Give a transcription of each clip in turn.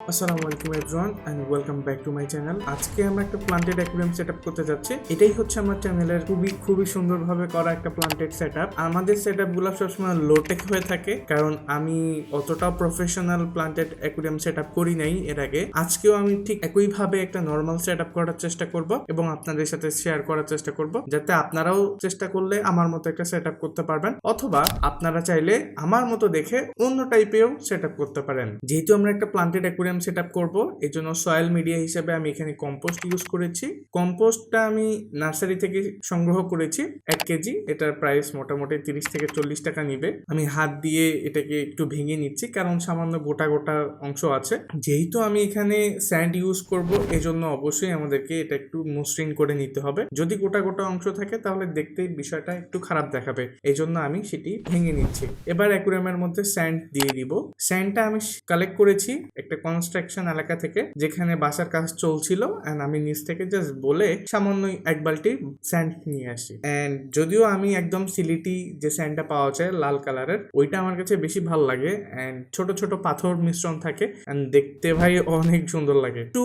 আসসালামু আলাইকুম everyone and welcome back to my channel. আজকে আমরা একটা প্লান্টেড অ্যাকুয়ারিয়াম সেটআপ করতে যাচ্ছি। এটাই হচ্ছে আমার চ্যানেলের খুবই সুন্দরভাবে করা একটা প্লান্টেড সেটআপ। আমাদের সেটআপগুলো সবসময় লোটেক হয়ে থাকে, কারণ আমি অতটা প্রফেশনাল প্লান্টেড অ্যাকুয়ারিয়াম সেটআপ করি নাই এর আগে। আজকেও আমি ঠিক একইভাবে একটা নর্মাল সেটআপ করার চেষ্টা করব এবং আপনাদের সাথে শেয়ার করার চেষ্টা করব, যাতে আপনারাও চেষ্টা করলে আমার মতো একটা সেটআপ করতে পারবেন, অথবা আপনারা চাইলে আমার মতো দেখে অন্য টাইপেও সেটআপ করতে পারেন। যেহেতু আমরা একটা প্লান্টেড অ্যাকুয়ারিয়াম সেটআপ করব, এই জন্য সয়েল মিডিয়া হিসেবে আমি এখানে কম্পোস্ট ইউজ করেছি। কম্পোস্টটা আমি নার্সারি থেকে সংগ্রহ করেছি 1 কেজি। এটার প্রাইস মোটামুটি 30 থেকে 40 টাকা নিবে। আমি হাত দিয়ে এটাকে একটু ভেঙে নিচ্ছি, কারণ সামান্য গোটা গোটা অংশ আছে। যেহেতু আমি এখানে স্যান্ড ইউজ করব, এজন্য অবশ্যই আমাদেরকে এটা একটু মসৃণ করে নিতে হবে। যদি গোটা গোটা অংশ থাকে তাহলে দেখতে বিষয়টা একটু খারাপ দেখাবে, এজন্য আমি সেটি ভেঙে নিচ্ছি। এবার অ্যাকুয়ারিয়ামের মধ্যে স্যান্ড দিয়ে দিব। স্যান্ডটা আমি কালেক্ট করেছি একটা কনস্ট্রাকশন এলাকা থেকে, যেখানে বাসার কাজ চলছিল, এন্ড আমি নিচ থেকে জাস্ট বলে সামান্য 1 বালতি স্যান্ড নিয়ে আসি। এন্ড যদিও আমি একদম সিলিটি যে স্যান্ডটা পাওয়া যায় লাল কালারের, ওইটা আমার কাছে বেশি ভালো লাগে। এন্ড ছোট ছোট পাথর মিশ্রণ থাকে, এন্ড দেখতে ভাই অনেক সুন্দর লাগে। একটু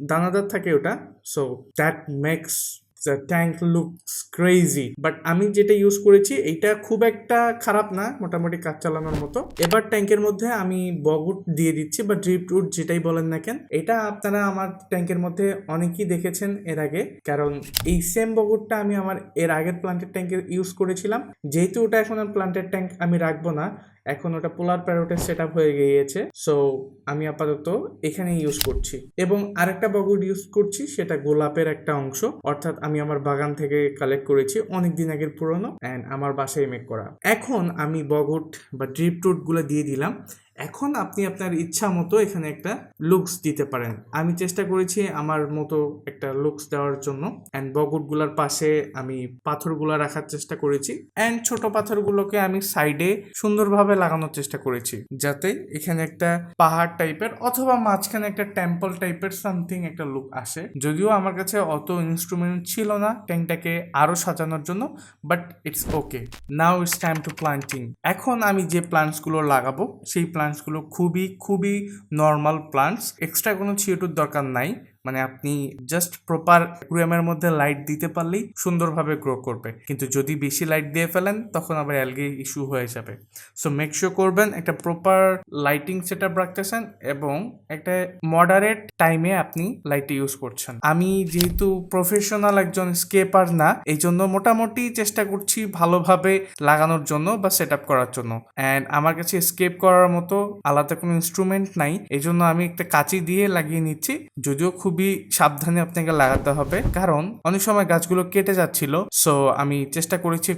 দানাদার থাকে ওটা, so that makes the tank looks crazy, but আমি যেটা ইউজ করেছি এইটা খুব একটা খারাপ না, মোটামুটি কাজ চালানোর মতো। এবার ট্যাঙ্কের মধ্যে আমি বগুট দিয়ে দিচ্ছি, বা ড্রিপ রুট যেটাই বলেন না কেন। এটা আপনারা আমার ট্যাঙ্কের মধ্যে অনেকেই দেখেছেন এর আগে, কারণ এই সেম বগুটটা আমি আমার এর আগের প্লান্টেড ট্যাঙ্কে ইউজ করেছিলাম। যেহেতু ওটা এখন আর প্লান্টেড ট্যাঙ্ক আমি রাখবো না, এখন ওটা পোলার প্যারোটের সেট আপ হয়ে গিয়েছে, সো আমি আপাতত এখানে ইউজ করছি। এবং আরেকটা বগুট ইউজ করছি, সেটা গোলাপের একটা অংশ, অর্থাৎ আমি আমার বাগান থেকে কালেক্ট করেছি অনেকদিন আগের পুরনো, অ্যান্ড আমার বাসায় মেক করা। এখন আমি বগুট বা ড্রিপ রুট গুলো দিয়ে দিলাম। এখন আপনি আপনার ইচ্ছা মতো এখানে একটা লুকস দিতে পারেন। আমি চেষ্টা করেছি আমার মতো একটা লুকস দেওয়ার জন্য, অ্যান্ড বগুটগুলোর পাশে আমি পাথরগুলো রাখার চেষ্টা করেছি, অ্যান্ড ছোট পাথরগুলোকে আমি সাইডে সুন্দরভাবে লাগানোর চেষ্টা করেছি, যাতে এখানে একটা পাহাড় টাইপের অথবা মাঝখানে একটা টেম্পল টাইপের সামথিং একটা লুক আসে। যদিও আমার কাছে অত ইনস্ট্রুমেন্ট ছিল না ট্যাঙ্কটাকে আরো সাজানোর জন্য, but it's okay. Now it's time to planting. এখন আমি যে প্লান্টসগুলো লাগাবো, সেই প্লান্টসগুলো খুবই নর্মাল প্লান্টস, এক্সট্রা কোনো CO2 দরকার নাই। মানে আপনি জাস্ট প্রপার অ্যাকুয়ারিয়ামের মধ্যে লাইট দিতে পারলেই সুন্দরভাবে গ্রো করবে। কিন্তু যদি বেশি লাইট দিয়ে ফেলেন তখন আবার অ্যালগি ইস্যু হয়ে যাবে। সো মেক শিওর করবেন একটা প্রপার লাইটিং সেট আপ রাখতেছেন এবং একটা মডারেট টাইমে আপনি লাইট ইউজ করছেন। আমি যেহেতু প্রফেশনাল একজন স্কেপার না, এই জন্য মোটামুটি চেষ্টা করছি ভালোভাবে লাগানোর জন্য বা সেট আপ করার জন্য। অ্যান্ড আমার কাছে স্কেপ করার মতো আলাদা কোনো ইনস্ট্রুমেন্ট নাই, এই জন্য আমি একটা কাঁচি দিয়ে লাগিয়ে নিচ্ছি। যদিও খুবই সাবধানে আপনাকে লাগাতে হবে, কারণ অনেক সময় গাছগুলো কেটে যাচ্ছিল। সো আমি চেষ্টা করেছি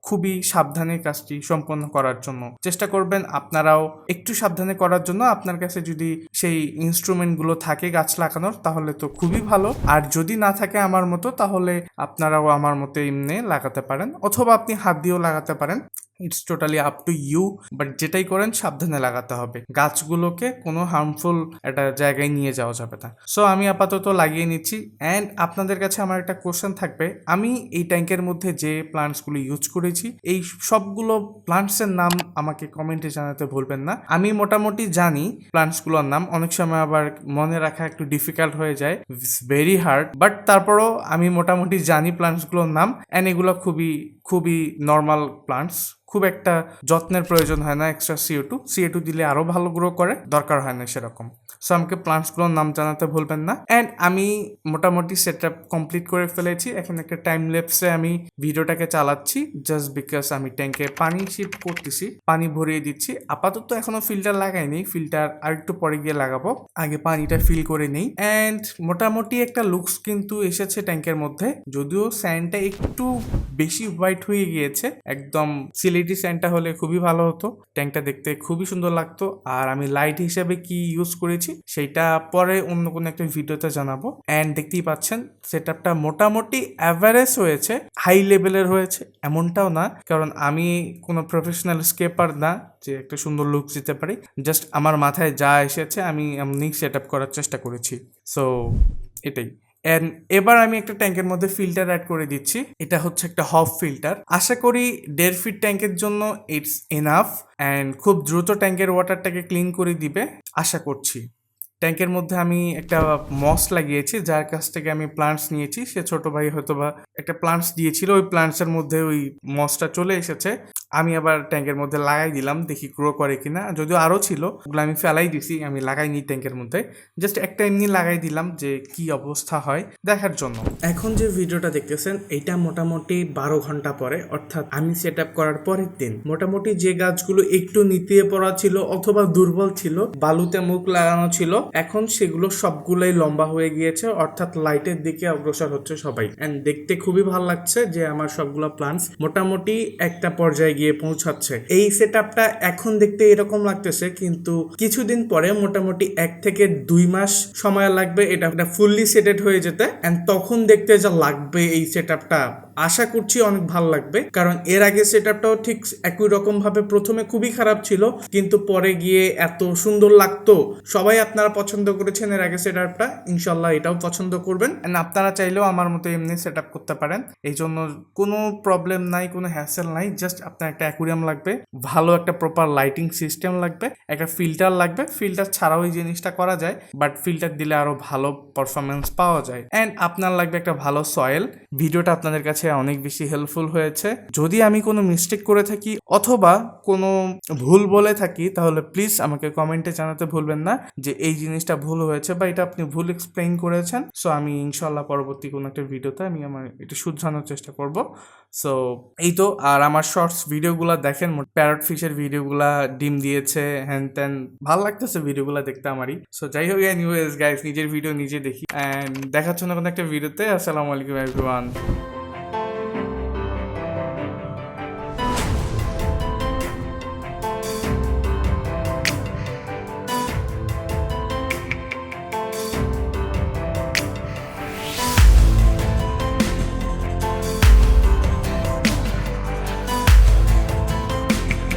খুবই সাবধানে কাজটি সম্পন্ন করার জন্য। চেষ্টা করবেন আপনারাও একটু সাবধানে করার জন্য। আপনার কাছে যদি সেই ইনস্ট্রুমেন্ট গুলো থাকে গাছ লাগানোর, তাহলে তো খুবই ভালো। আর যদি না থাকে আমার মতো, তাহলে আপনারাও আমার মতো এমনি লাগাতে পারেন, অথবা আপনি হাত দিয়েও লাগাতে পারেন। It's totally up to you, but যেটাই করেন সাবধানে লাগাতে হবে। গাছগুলোকে কোনো হার্মফুল একটা জায়গায় নিয়ে যাওয়া যাবে না। সো আমি আপাতত লাগিয়ে নিচ্ছি। অ্যান্ড আপনাদের কাছে আমার একটা কোশ্চেন থাকবে, আমি এই ট্যাঙ্কের মধ্যে যে প্লান্টসগুলো ইউজ করেছি, এই সবগুলো প্লান্টসের নাম আমাকে কমেন্টে জানাতে ভুলবেন না। আমি মোটামুটি জানি প্লান্টসগুলোর নাম, অনেক সময় আবার মনে রাখা একটু ডিফিকাল্ট হয়ে যায়, ইটস ভেরি হার্ড, বাট তারপরও আমি মোটামুটি জানি প্লান্টসগুলোর নাম। অ্যান্ড এগুলো খুবই নর্মাল প্লান্টস, খুব একটা যত্নের প্রয়োজন হয় না। এক্সট্রা CO2 দিলে আরো ভালো গ্রো করে, দরকার হয় না সেরকম। সো আমাকে প্লান্টসগুলোর নাম জানাতে ভুলবেন না। অ্যান্ড আমি মোটামুটি সেট আপ কমপ্লিট করে ফেলেছি। এখন একটা টাইম ল্যাপসে আমি ভিডিওটাকে চালাচ্ছি, জাস্ট বিকজ আমি ট্যাঙ্কে পানি শিফট করতেছি, পানি ভরিয়ে দিচ্ছি। আপাতত এখনো ফিল্টার লাগাইনি, ফিল্টার আর একটু পরে গিয়ে লাগাবো, আগে পানিটা ফিল করে নেই। অ্যান্ড মোটামুটি একটা লুকস কিন্তু এসেছে ট্যাঙ্কের মধ্যে, যদিও স্যান্ডটা একটু বেশি হোয়াইট হয়ে গিয়েছে। একদম সিলেটি স্যান্ডটা হলে খুবই ভালো হতো, ট্যাঙ্কটা দেখতে খুবই সুন্দর লাগতো। আর আমি লাইট হিসেবে কি ইউজ করেছি সেটা পরে অন্য কোনো একটা ভিডিওতে জানাবো। অ্যান্ড দেখতেই পাচ্ছেন সেট আপটা মোটামুটি অ্যাভারেজ হয়েছে, হাই লেভেলের হয়েছে এমনটাও না, কারণ আমি কোনো প্রফেশনাল স্কেপার না যে একটা সুন্দর লুক দিতে পারি। জাস্ট আমার মাথায় যা এসেছে আমি এমনি সেট আপ করার চেষ্টা করেছি। সো এটাই। এন্ড এবার আমি একটা ট্যাঙ্কের মধ্যে ফিল্টার অ্যাড করে দিচ্ছি। এটা হচ্ছে একটা হফ ফিল্টার। আশা করি 1.5 ফিট ট্যাঙ্কের জন্য ইটস এনাফ, অ্যান্ড খুব দ্রুত ট্যাঙ্কের ওয়াটারটাকে ক্লিন করে দিবে আশা করছি। ট্যাঙ্কের মধ্যে আমি একটা মস লাগিয়েছি, যার কাছ থেকে আমি প্লান্টস নিয়েছি। সে ছোট ভাই হয়তোবা একটা প্লান্টস দিয়েছিল, ওই প্লান্টসের মধ্যে ওই মসটা চলে এসেছে। আমি আবার ট্যাঙ্কের মধ্যে লাগাই দিলাম, দেখি গ্রো করে কিনা। যদিও আরও ছিল, ওগুলো আমি ফেলাই দিছি, আমি লাগাইনি ট্যাঙ্কের মধ্যে, জাস্ট একটা এমনি লাগাই দিলাম যে কি অবস্থা হয় দেখার জন্য। এখন যে ভিডিওটা দেখতেছেন এটা মোটামুটি 12 ঘন্টা পরে, অর্থাৎ আমি সেট আপ করার পরের দিন। মোটামুটি যে গাছগুলো একটু নিতিয়ে পড়া ছিল অথবা দুর্বল ছিল, বালুতে মুখ লাগানো ছিল, এখন সেগুলো সবগুলোই লম্বা হয়ে গিয়েছে, অর্থাৎ লাইটের দিকে অগ্রসর হচ্ছে সবাই। এন্ড দেখতে খুবই ভালো লাগছে যে আমার সবগুলো প্লান্টস মোটামুটি একটা পর্যায়ে গিয়ে পৌঁছাচ্ছে। এই সেট আপটা এখন দেখতে এরকম লাগতেছে, কিন্তু কিছুদিন পরে মোটামুটি 1 থেকে 2 মাস সময় লাগবে এটা ফুললি সেটেড হয়ে যেতে। এন্ড তখন দেখতে যা লাগবে এই সেট আপটা, আশা করছি অনেক ভালো লাগবে। কারণ এর আগে সেট আপটাও ঠিক একই রকম ভাবে প্রথমে খুবই খারাপ ছিল, কিন্তু পরে গিয়ে এত সুন্দর লাগতো। সবাই আপনারা পছন্দ করেছেন এর আগে সেট আপটা, ইনশাল্লাহ এটাও পছন্দ করবেন। এন্ড আপনারা চাইলেও আমার মতো এমনি সেট আপ করতে পারেন, এই জন্য কোনো প্রবলেম নাই, কোনো হ্যাসেল নাই। জাস্ট আপনার একটা অ্যাকুরিয়াম লাগবে, ভালো একটা প্রপার লাইটিং সিস্টেম লাগবে, একটা ফিল্টার লাগবে। ফিল্টার ছাড়াও এই জিনিসটা করা যায়, বাট ফিল্টার দিলে আরো ভালো পারফরমেন্স পাওয়া যায়। এন্ড আপনার লাগবে একটা ভালো সয়েল। ভিডিওটা আপনাদের কাছে অনেক বেশি হেল্পফুল হয়েছে। যদি আমি কোনো মিস্টেক করে থাকি অথবা কোনো ভুল বলে থাকি, তাহলে প্লিজ আমাকে কমেন্টে জানাতে ভুলবেন না যে এই জিনিসটা ভুল হয়েছে বা এটা আপনি ভুল এক্সপ্লেইন করেছেন। সো আমি ইনশাল্লাহ পরবর্তী কোনো একটা ভিডিওতে আমি আমার এটা শুধরানোর চেষ্টা করব। সো এই তো। আর আমার শর্টস ভিডিওগুলো দেখেন, প্যারট ফিশের ভিডিওগুলা ডিম দিয়েছে হ্যান ত্যান, ভালো লাগতেছে ভিডিওগুলো দেখতে আমারই। সো যাই হোক, এনিওয়েজ গাইস, নিজের ভিডিও নিজে দেখি। অ্যান্ড দেখার জন্য কোনো একটা ভিডিওতে। আসসালামু আলাইকুম এভরিওয়ান।